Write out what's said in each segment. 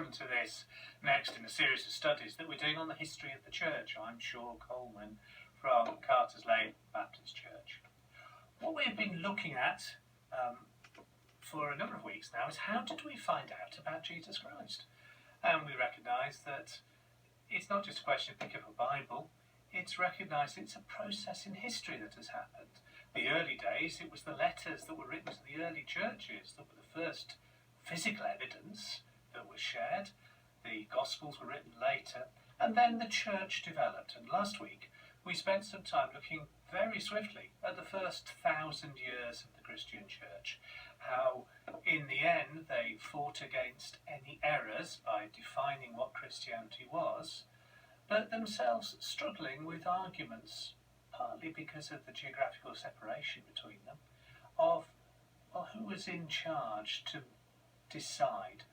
welcome to this next in a series of studies that we're doing on the history of the church. I'm Shaw Coleman from Carter's Lane Baptist Church. What we've been looking at for a number of weeks now is how did we find out about Jesus Christ? And we recognise that it's not just a question of picking up a Bible, it's recognised it's a process in history that has happened. The early days, it was the letters that were written to the early churches that were the first physical evidence that was shared. The Gospels were written later, and then the church developed. And last week we spent some time looking very swiftly at the first 1,000 years of the Christian church, how in the end they fought against any errors by defining what Christianity was, but themselves struggling with arguments, partly because of the geographical separation between them, of who was in charge to decide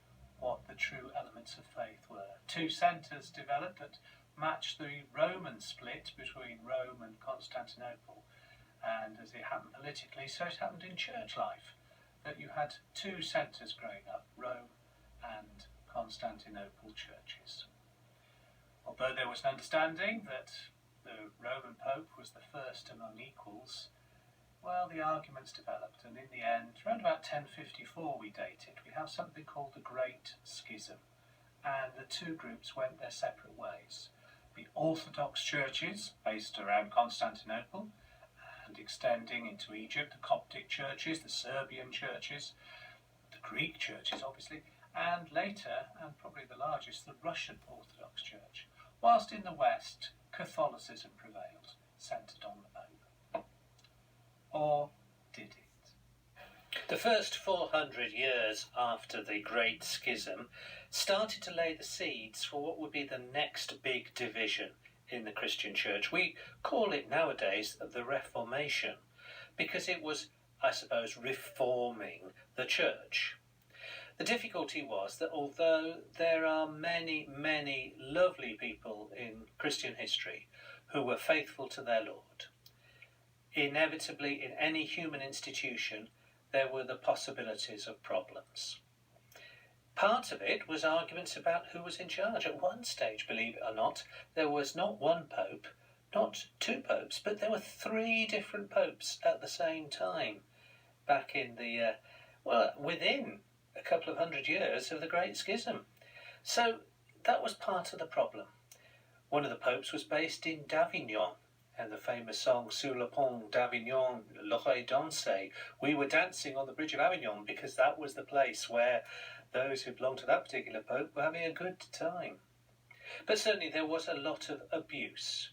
what the true elements of faith were. Two centres developed that matched the Roman split between Rome and Constantinople, and as it happened politically, so it happened in church life, that you had two centres growing up, Rome and Constantinople churches. Although there was an understanding that the Roman Pope was the first among equals, well, the arguments developed, and in the end, around about 1054 we date it, we have something called the Great Schism, and the two groups went their separate ways. The Orthodox churches, based around Constantinople, and extending into Egypt, the Coptic churches, the Serbian churches, the Greek churches obviously, and later, and probably the largest, the Russian Orthodox Church, whilst in the West, Catholicism prevailed, centred on the Pope. Or did it? The first 400 years after the Great Schism started to lay the seeds for what would be the next big division in the Christian church. We call it nowadays the Reformation, because it was, I suppose, reforming the church. The difficulty was that although there are many, many lovely people in Christian history who were faithful to their Lord, inevitably in any human institution there were the possibilities of problems. Part of it was arguments about who was in charge. At one stage, believe it or not, there was not one pope, not two popes, but there were three different popes at the same time back in the, within a couple of hundred years of the Great Schism. So that was part of the problem. One of the popes was based in d'Avignon, and the famous song "Sur le pont d'Avignon, l'oreille dansait." We were dancing on the bridge of Avignon because that was the place where those who belonged to that particular pope were having a good time. But certainly there was a lot of abuse,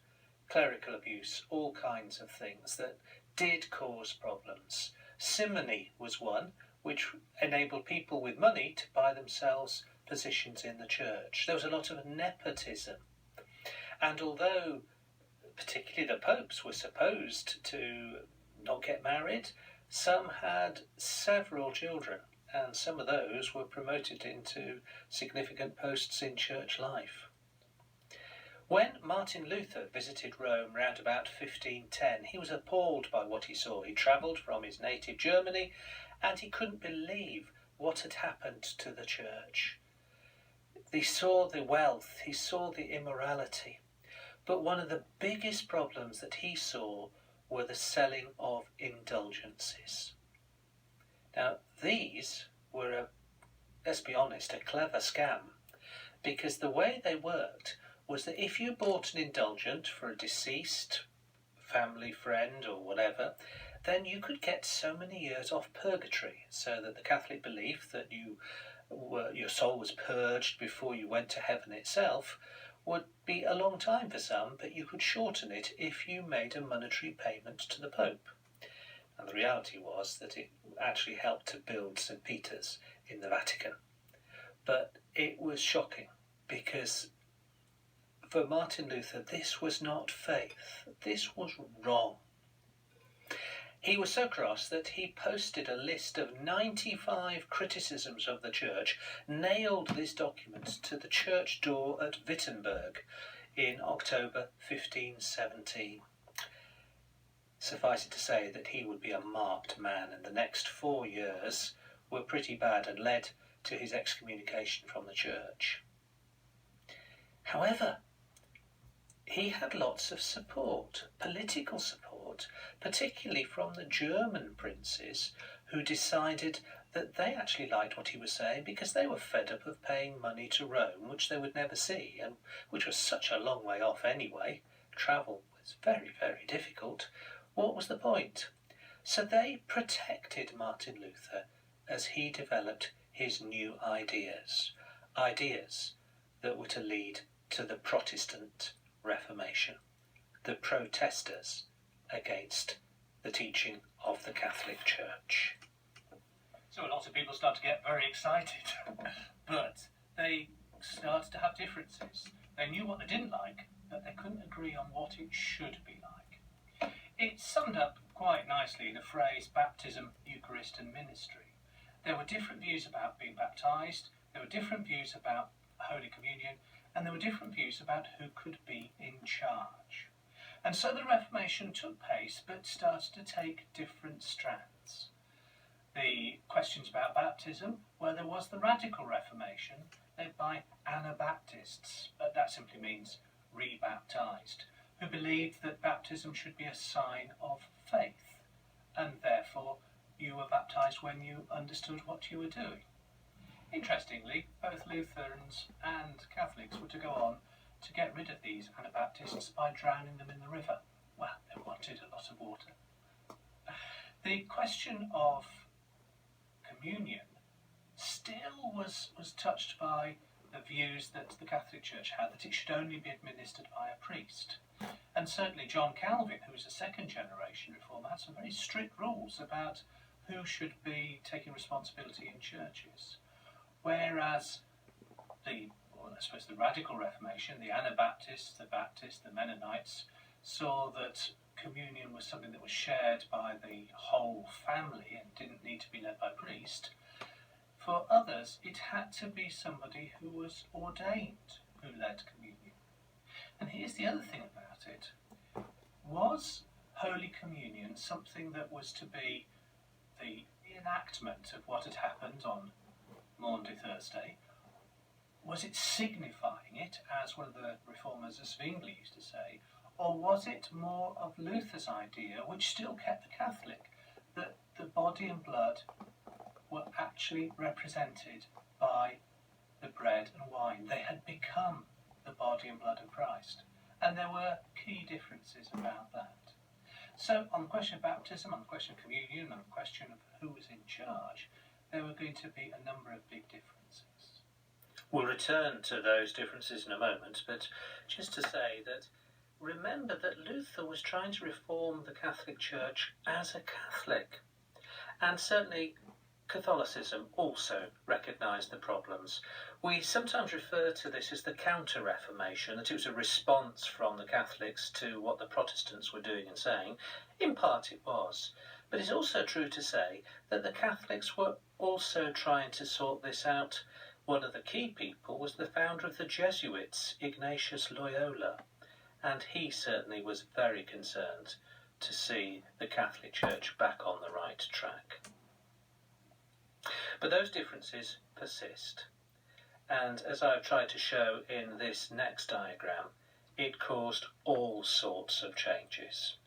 clerical abuse, all kinds of things that did cause problems. Simony was one which enabled people with money to buy themselves positions in the church. There was a lot of nepotism. And although particularly the popes were supposed to not get married, some had several children, and some of those were promoted into significant posts in church life. When Martin Luther visited Rome round about 1510, he was appalled by what he saw. He travelled from his native Germany, and he couldn't believe what had happened to the church. He saw the wealth, he saw the immorality. But one of the biggest problems that he saw were the selling of indulgences. Now, these were, let's be honest, a clever scam, because the way they worked was that if you bought an indulgent for a deceased family friend or whatever, then you could get so many years off purgatory, so that the Catholic belief that your soul was purged before you went to heaven itself would be a long time for some, but you could shorten it if you made a monetary payment to the Pope. And the reality was that it actually helped to build St. Peter's in the Vatican. But it was shocking, because for Martin Luther, this was not faith. This was wrong. He was so cross that he posted a list of 95 criticisms of the church, nailed this document to the church door at Wittenberg in October 1517. Suffice it to say that he would be a marked man, and the next 4 years were pretty bad and led to his excommunication from the church. However, he had lots of support, political support, particularly from the German princes, who decided that they actually liked what he was saying because they were fed up of paying money to Rome, which they would never see, and which was such a long way off anyway. Travel was very, very difficult. What was the point? So they protected Martin Luther as he developed his new ideas that were to lead to the Protestant Reformation, the protesters against the teaching of the Catholic Church. So a lot of people start to get very excited, but they started to have differences. They knew what they didn't like, but they couldn't agree on what it should be like. It's summed up quite nicely in the phrase baptism, Eucharist and ministry. There were different views about being baptised, there were different views about Holy Communion, and there were different views about who could be in charge. And so the Reformation took place, but started to take different strands. The questions about baptism, where there was the Radical Reformation, led by Anabaptists, but that simply means rebaptised, who believed that baptism should be a sign of faith, and therefore you were baptised when you understood what you were doing. Interestingly, both Lutherans and Catholics were to go on to get rid of these Anabaptists by drowning them in the river. Well, they wanted a lot of water. The question of communion still was touched by the views that the Catholic Church had, that it should only be administered by a priest. And certainly John Calvin, who was a second generation reformer, had some very strict rules about who should be taking responsibility in churches. Whereas the Radical Reformation, the Anabaptists, the Baptists, the Mennonites, saw that communion was something that was shared by the whole family and didn't need to be led by a priest. For others, it had to be somebody who was ordained who led communion. And here's the other thing about it. Was Holy Communion something that was to be the enactment of what had happened on Maundy Thursday? Was it signifying it, as one of the reformers of Zwingli used to say, or was it more of Luther's idea, which still kept the Catholic, that the body and blood were actually represented by the bread and wine? They had become the body and blood of Christ, and there were key differences about that. So on the question of baptism, on the question of communion, on the question of who was in charge, there were going to be a number of big differences. We'll return to those differences in a moment, but just to say that remember that Luther was trying to reform the Catholic Church as a Catholic, and certainly Catholicism also recognised the problems. We sometimes refer to this as the Counter-Reformation, that it was a response from the Catholics to what the Protestants were doing and saying. In part it was, but it's also true to say that the Catholics were also trying to sort this out. One of the key people was the founder of the Jesuits, Ignatius Loyola, and he certainly was very concerned to see the Catholic Church back on the right track. But those differences persist, and as I've tried to show in this next diagram, it caused all sorts of changes.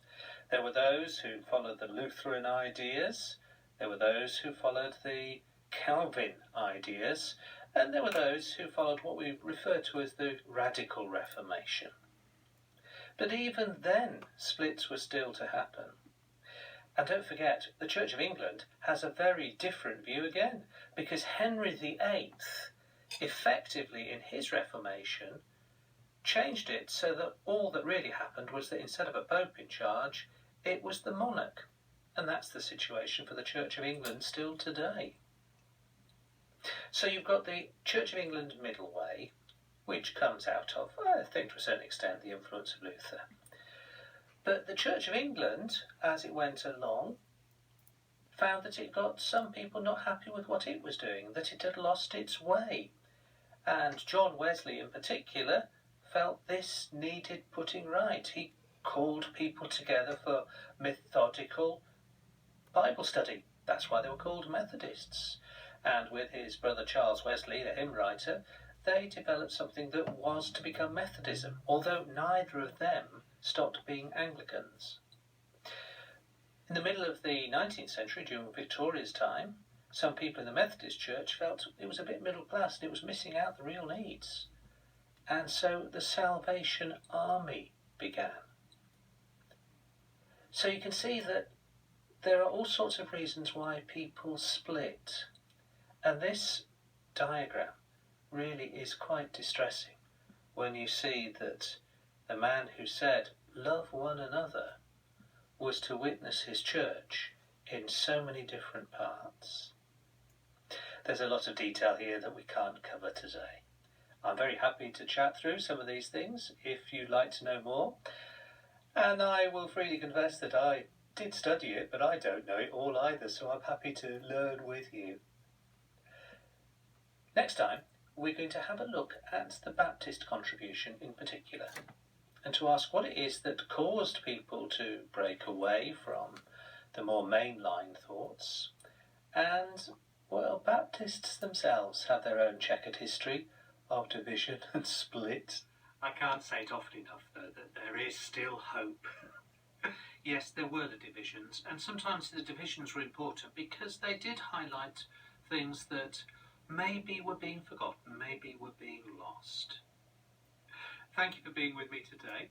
There were those who followed the Lutheran ideas, there were those who followed the Calvin ideas, and there were those who followed what we refer to as the Radical Reformation. But even then, splits were still to happen. And don't forget, the Church of England has a very different view again, because Henry VIII, effectively in his Reformation, changed it so that all that really happened was that instead of a pope in charge, it was the monarch. And that's the situation for the Church of England still today. So you've got the Church of England middle way, which comes out of, I think to a certain extent, the influence of Luther. But the Church of England, as it went along, found that it got some people not happy with what it was doing, that it had lost its way. And John Wesley in particular felt this needed putting right. He called people together for methodical Bible study. That's why they were called Methodists. And with his brother Charles Wesley, the hymn writer, they developed something that was to become Methodism, although neither of them stopped being Anglicans. In the middle of the 19th century, during Victoria's time, some people in the Methodist Church felt it was a bit middle class and it was missing out the real needs. And so the Salvation Army began. So you can see that there are all sorts of reasons why people split. And this diagram really is quite distressing when you see that the man who said, "Love one another," was to witness his church in so many different parts. There's a lot of detail here that we can't cover today. I'm very happy to chat through some of these things if you'd like to know more. And I will freely confess that I did study it, but I don't know it all either, so I'm happy to learn with you. Next time, we're going to have a look at the Baptist contribution in particular, and to ask what it is that caused people to break away from the more mainline thoughts. And, well, Baptists themselves have their own checkered history of division and split. I can't say it often enough, though, that there is still hope. Yes, there were the divisions, and sometimes the divisions were important because they did highlight things that maybe were being forgotten, maybe were being lost. Thank you for being with me today.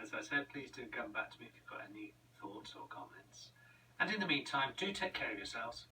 As I said, please do come back to me if you've got any thoughts or comments. And in the meantime, do take care of yourselves.